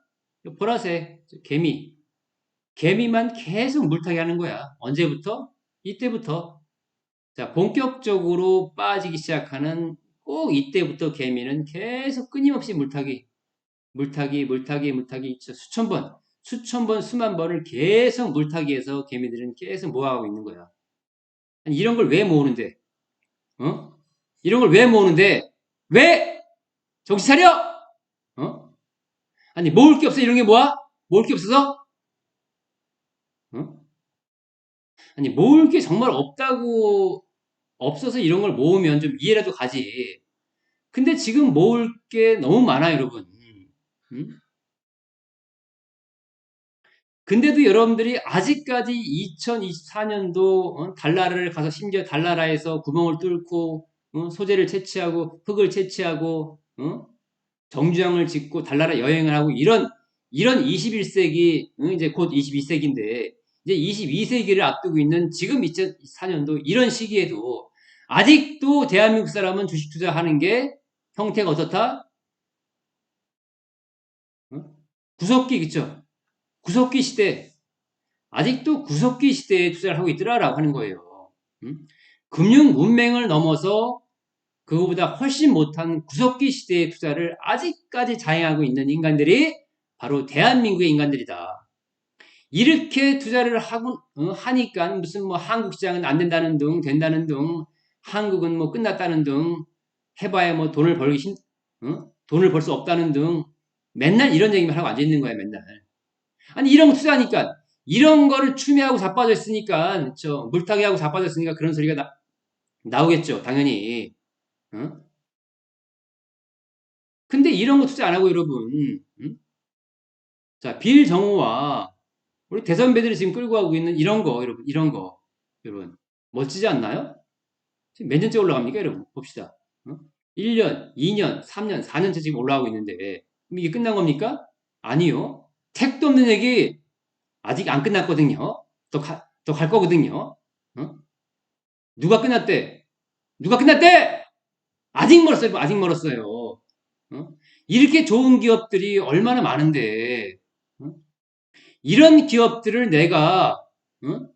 보라색 개미. 개미만 계속 물타기 하는 거야. 언제부터? 이때부터. 자, 본격적으로 빠지기 시작하는 꼭 이때부터 개미는 계속 끊임없이 물타기 수천 번, 수만 번을 계속 물타기해서 개미들은 계속 모아가고 있는 거야. 아니, 이런 걸 왜 모으는데? 어? 이런 걸 왜 모으는데? 왜? 정신 차려! 어? 아니, 모을 게 없어. 이런 게 뭐야? 모을 게 없어서? 어? 아니, 모을 게 정말 없다고, 없어서 이런 걸 모으면 좀 이해라도 가지. 근데 지금 모을 게 너무 많아요, 여러분. 음? 근데도 여러분들이 아직까지 2024년도 달나라를 가서 심지어 달나라에서 구멍을 뚫고 소재를 채취하고 흙을 채취하고 정주행을 짓고 달나라 여행을 하고 이런 21세기 이제 곧 22세기인데 이제 22세기를 앞두고 있는 지금 2024년도 이런 시기에도 아직도 대한민국 사람은 주식 투자하는 게 형태가 어떻다? 구석기 있죠? 구석기 시대. 아직도 구석기 시대에 투자를 하고 있더라라고 하는 거예요. 음? 금융 문맹을 넘어서 그거보다 훨씬 못한 구석기 시대의 투자를 아직까지 자행하고 있는 인간들이 바로 대한민국의 인간들이다. 이렇게 투자를 하고 하니까 무슨 뭐 한국 시장은 안 된다는 등 된다는 등 한국은 뭐 끝났다는 등 해봐야 뭐 돈을 벌 수 없다는 등 맨날 이런 얘기만 하고 앉아 있는 거야 맨날. 아니 이런 거 투자하니까 이런 거를 추미하고 자빠져 있으니까 저 물타기 하고 자빠져 있으니까 그런 소리가 나오겠죠 당연히. 어? 근데 이런 거 투자 안 하고 여러분 자 빌 정우와 우리 대선배들이 지금 끌고 가고 있는 이런 거 여러분 이런 거 여러분 멋지지 않나요? 지금 몇 년째 올라갑니까 여러분 봅시다. 1년, 2년, 3년, 4년째 지금 올라가고 있는데 그럼 이게 끝난 겁니까? 아니요. 택도 없는 얘기 아직 안 끝났거든요. 더 갈 거거든요. 어? 누가 끝났대? 누가 끝났대? 아직 멀었어요. 아직 멀었어요. 어? 이렇게 좋은 기업들이 얼마나 많은데 어? 이런 기업들을 내가 어?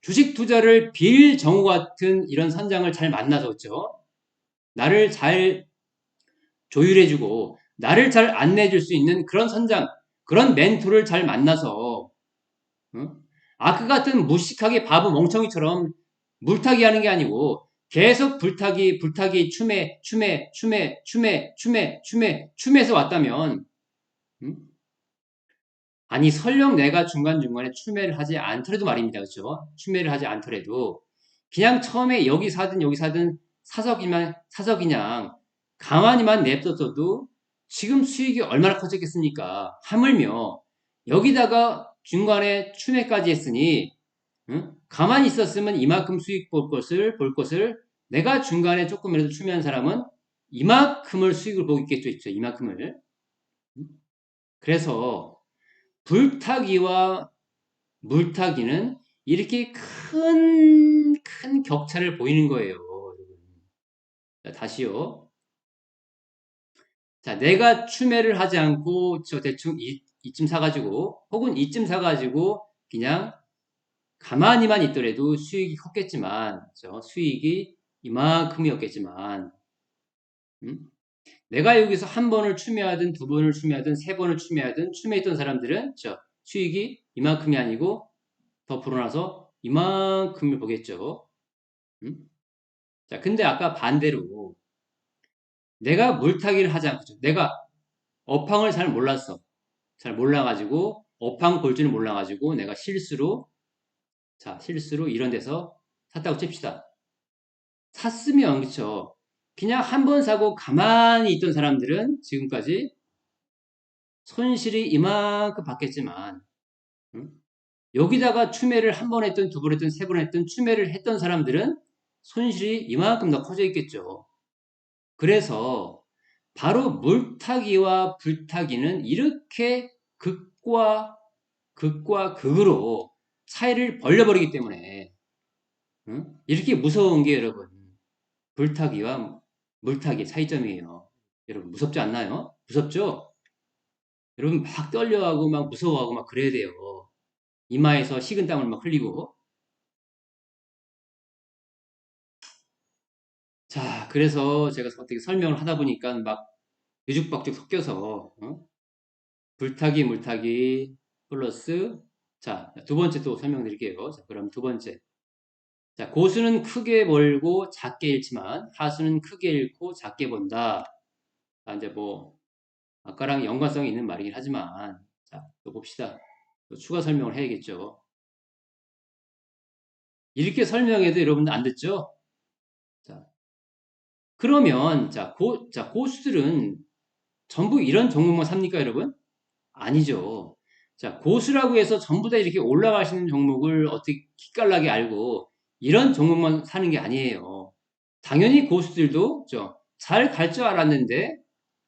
주식 투자를 빌 정우 같은 이런 선장을 잘 만나줬죠. 나를 잘 조율해주고 나를 잘 안내해줄 수 있는 그런 선장, 그런 멘토를 잘 만나서 어? 아그 같은 무식하게 바보 멍청이처럼 물타기 하는 게 아니고 계속 불타기 추매해서 왔다면 아니 설령 내가 중간중간에 추매를 하지 않더라도 말입니다. 그렇죠? 추매를 하지 않더라도 그냥 처음에 여기 사든 사서 그냥 가만히만 냅뒀어도 지금 수익이 얼마나 커졌겠습니까? 하물며 여기다가 중간에 추매까지 했으니 가만히 있었으면 이만큼 수익 볼 것을 내가 중간에 조금이라도 추매한 사람은 이만큼을 수익을 보고 있겠죠. 이만큼을. 그래서 불타기와 물타기는 이렇게 큰 격차를 보이는 거예요. 자, 다시요. 자, 내가 추매를 하지 않고 저 대충 이쯤 사가지고 혹은 이쯤 사가지고 그냥 가만히만 있더라도 수익이 컸겠지만, 그렇죠? 수익이 이만큼이었겠지만, 음? 내가 여기서 한 번을 추매하든 두 번을 추매하든 세 번을 추매하든 추매했던 사람들은 수익이 이만큼이 아니고 더 불어나서 이만큼을 보겠죠. 음? 자, 근데 아까 반대로 내가 물타기를 하지 않고 내가 업황을 잘 몰랐어. 잘 몰라가지고 업황 볼 줄은 몰라가지고 내가 실수로 이런 데서 샀다고 칩시다. 샀으면 그쵸? 그냥 한 번 사고 가만히 있던 사람들은 지금까지 손실이 이만큼 받겠지만 응? 여기다가 추매를 한 번 했든 두 번 했든 세 번 했든 추매를 했던 사람들은 손실이 이만큼 더 커져 있겠죠. 그래서 바로 물타기와 불타기는 이렇게 극과 극으로 차이를 벌려버리기 때문에 응? 이렇게 무서운 게 여러분 불타기와 물타기의 차이점이에요. 여러분 무섭지 않나요? 무섭죠? 여러분 막 떨려하고 막 무서워하고 막 그래야 돼요. 이마에서 식은땀을 막 흘리고. 자, 그래서 제가 어떻게 설명을 하다 보니까 막 뒤죽박죽 섞여서 불타기, 물타기 플러스 자, 두 번째 또 설명드릴게요. 자, 그럼 두 번째. 자, 고수는 크게 벌고 작게 잃지만 하수는 크게 잃고 작게 번다. 자, 이제 뭐 아까랑 연관성이 있는 말이긴 하지만, 자, 또 봅시다. 또 추가 설명을 해야겠죠. 이렇게 설명해도 여러분들 안 듣죠? 자, 그러면, 고수들은 전부 이런 종목만 삽니까, 여러분? 아니죠. 자, 고수라고 해서 전부 다 이렇게 올라가시는 종목을 어떻게 기깔나게 알고 이런 종목만 사는 게 아니에요. 당연히 고수들도 잘 갈 줄 알았는데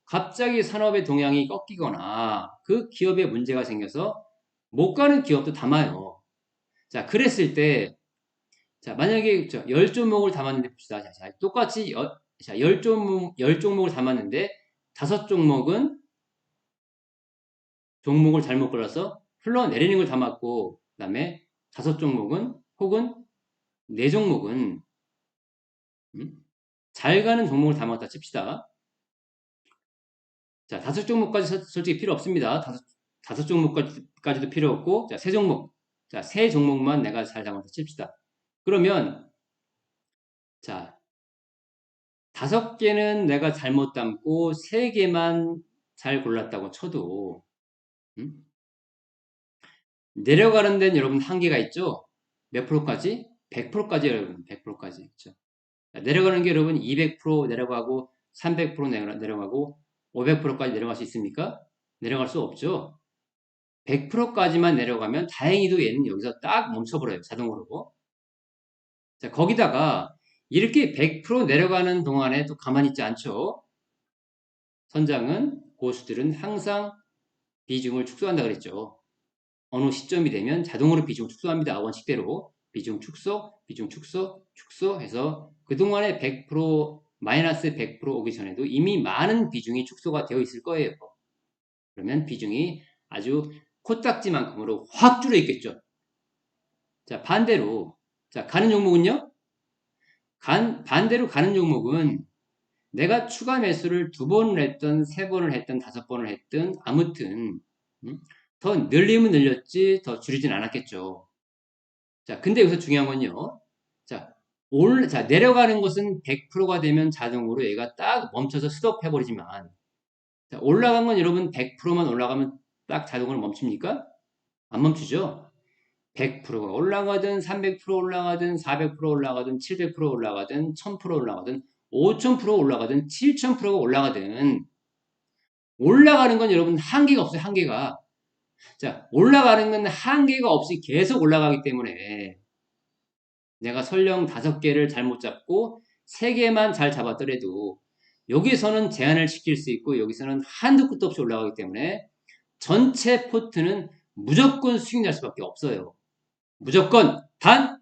갑자기 산업의 동향이 꺾이거나 그 기업에 문제가 생겨서 못 가는 기업도 담아요. 자, 그랬을 때, 자, 만약에 10종목을 담았는데 봅시다. 자, 똑같이 10종목을 담았는데 5종목은 종목을 잘못 골라서 흘러내리는 걸 담았고, 그 다음에 5종목은 혹은 4종목은 잘 가는 종목을 담았다 칩시다. 자, 5종목까지 솔직히 필요 없습니다. 다섯 종목까지도 필요 없고, 자, 3종목. 자, 3종목만 내가 잘 담았다 칩시다. 그러면, 자, 5개는 내가 잘못 담고 3개만 잘 골랐다고 쳐도, 내려가는 데는 여러분 한계가 있죠? 몇 프로까지? 100%까지 여러분, 100%까지. 그렇죠? 내려가는 게 여러분 200% 내려가고 300% 내려가고 500%까지 내려갈 수 있습니까? 내려갈 수 없죠. 100%까지만 내려가면 다행히도 얘는 여기서 딱 멈춰버려요. 자동으로. 자, 거기다가 이렇게 100% 내려가는 동안에 또 가만히 있지 않죠. 선장은 고수들은 항상 비중을 축소한다 그랬죠. 어느 시점이 되면 자동으로 비중 축소합니다. 원칙대로. 비중 축소, 비중 축소, 축소해서 그동안에 100% 마이너스 100% 오기 전에도 이미 많은 비중이 축소가 되어 있을 거예요. 그러면 비중이 아주 코딱지만큼으로 확 줄어 있겠죠. 자, 반대로 자, 가는 종목은요? 반대로 가는 종목은 내가 추가 매수를 2번을 했든 3번을 했든 5번을 했든 아무튼 더 늘리면 늘렸지 더 줄이진 않았겠죠. 자, 근데 여기서 중요한 건요. 자, 내려가는 것은 100%가 되면 자동으로 얘가 딱 멈춰서 스톱해버리지만, 자, 올라간 건 여러분 100%만 올라가면 딱 자동으로 멈춥니까? 안 멈추죠? 100%가 올라가든, 300% 올라가든, 400% 올라가든, 700% 올라가든, 1000% 올라가든, 5000% 올라가든, 7000%가 올라가든, 올라가는 건 여러분 한계가 없어요, 한계가. 자, 올라가는 건 한계가 없이 계속 올라가기 때문에, 내가 설령 5개를 잘못 잡고 3개만 잘 잡았더라도 여기서는 제한을 시킬 수 있고 여기서는 한도 끝도 없이 올라가기 때문에 전체 포트는 무조건 수익 날 수밖에 없어요. 무조건 단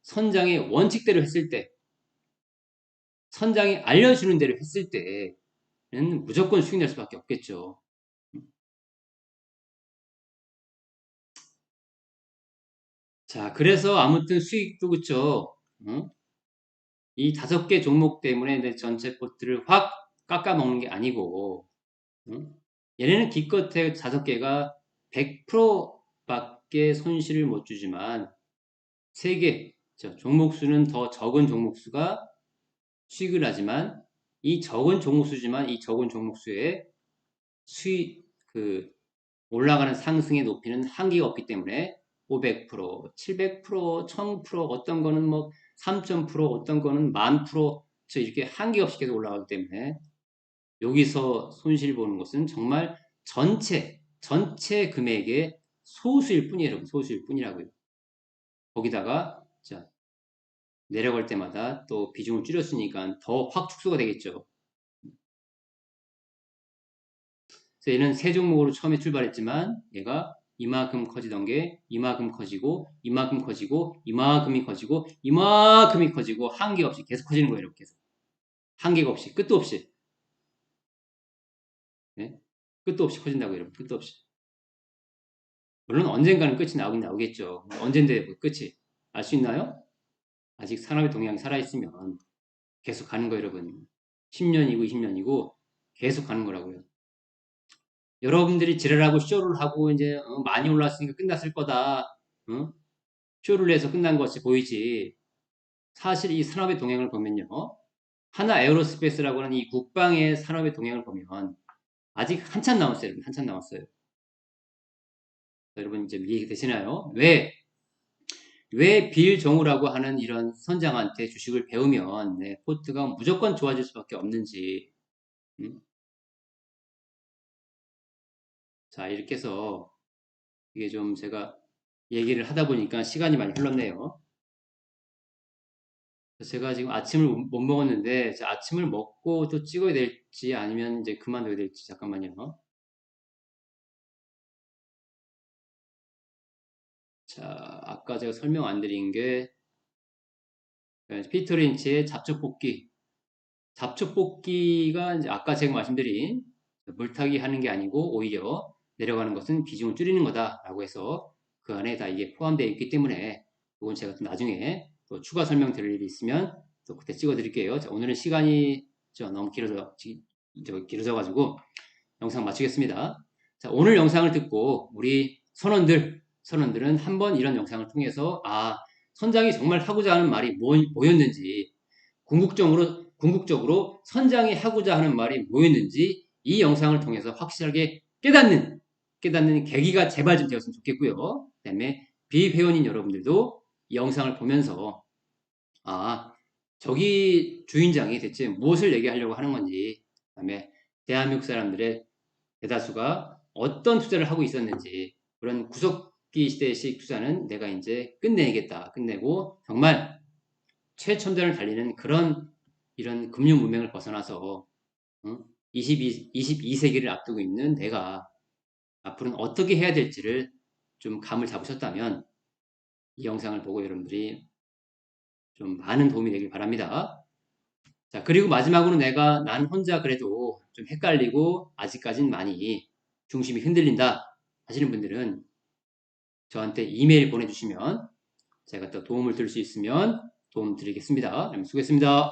선장의 원칙대로 했을 때 선장이 알려주는 대로 했을 때는 무조건 수익 날 수밖에 없겠죠. 자, 그래서 아무튼 수익도 그쵸. 이 5개 종목 때문에 내 전체 포트를 확 깎아먹는 게 아니고 얘네는 기껏해 5개가 100%밖에 손실을 못 주지만 3개, 종목수는 더 적은 종목수가 수익을 하지만 이 적은 종목수지만 이 적은 종목수의 수익, 올라가는 상승의 높이는 한계가 없기 때문에 500%, 700%, 1000% 어떤 거는 뭐 3000%, 어떤 거는 10,000% 이렇게 한계 없이 계속 올라가기 때문에 여기서 손실 보는 것은 정말 전체 금액의 소수일 뿐이에요. 소수일 뿐이라고요. 거기다가 자, 내려갈 때마다 또 비중을 줄였으니까 더 확 축소가 되겠죠. 그래서 얘는 세 종목으로 처음에 출발했지만 얘가 이만큼 커지던 게 이만큼 커지고 이만큼 커지고 이만큼이 커지고 이만큼이 커지고 한계 없이 계속 커지는 거예요. 이렇게 해서 한계가 없이 끝도 없이 네? 끝도 없이 커진다고요. 여러분 끝도 없이 물론 언젠가는 끝이 나오긴 나오겠죠. 언젠데 그 끝이 알 수 있나요? 아직 산업의 동향이 살아있으면 계속 가는 거예요, 여러분. 10년이고 20년이고 계속 가는 거라고요. 여러분들이 지랄하고 쇼를 하고 이제 많이 올랐으니까 끝났을 거다. 쇼를 해서 끝난 것이 보이지. 사실 이 산업의 동향을 보면요. 하나 에어로스페이스라고 하는 이 국방의 산업의 동향을 보면 아직 한참 남았어요. 여러분. 한참 남았어요. 여러분 이제 이해 되시나요? 왜 빌 정우라고 하는 이런 선장한테 주식을 배우면 포트가 무조건 좋아질 수밖에 없는지. 음? 자, 이렇게 해서 이게 좀 제가 얘기를 하다 보니까 시간이 많이 흘렀네요. 제가 지금 아침을 못 먹었는데 아침을 먹고 또 찍어야 될지 아니면 이제 그만둬야 될지 잠깐만요. 자, 아까 제가 설명 안 드린 게 피터 린치의 잡초뽑기. 잡초뽑기가 이제 아까 제가 말씀드린 물타기 하는 게 아니고 오히려 내려가는 것은 비중을 줄이는 거다라고 해서 그 안에 다 이게 포함되어 있기 때문에 이건 제가 또 나중에 또 추가 설명 드릴 일이 있으면 또 그때 찍어 드릴게요. 자, 오늘은 시간이 너무 길어져가지고 영상 마치겠습니다. 자, 오늘 영상을 듣고 우리 선원들은 한번 이런 영상을 통해서 선장이 정말 하고자 하는 말이 뭐였는지 궁극적으로 선장이 하고자 하는 말이 뭐였는지 이 영상을 통해서 확실하게 깨닫는 계기가 제발 좀 되었으면 좋겠고요. 그 다음에 비회원인 여러분들도 이 영상을 보면서 저기 주인장이 대체 무엇을 얘기하려고 하는 건지, 그 다음에 대한민국 사람들의 대다수가 어떤 투자를 하고 있었는지, 그런 구석기 시대식 투자는 내가 이제 끝내고 정말 최첨단을 달리는 이런 금융 문명을 벗어나서 22세기를 앞두고 있는 내가 앞으로는 어떻게 해야 될지를 좀 감을 잡으셨다면 이 영상을 보고 여러분들이 좀 많은 도움이 되길 바랍니다. 자, 그리고 마지막으로 난 혼자 그래도 좀 헷갈리고 아직까진 많이 중심이 흔들린다 하시는 분들은 저한테 이메일 보내주시면 제가 또 도움을 드릴 수 있으면 도움 드리겠습니다. 수고했습니다.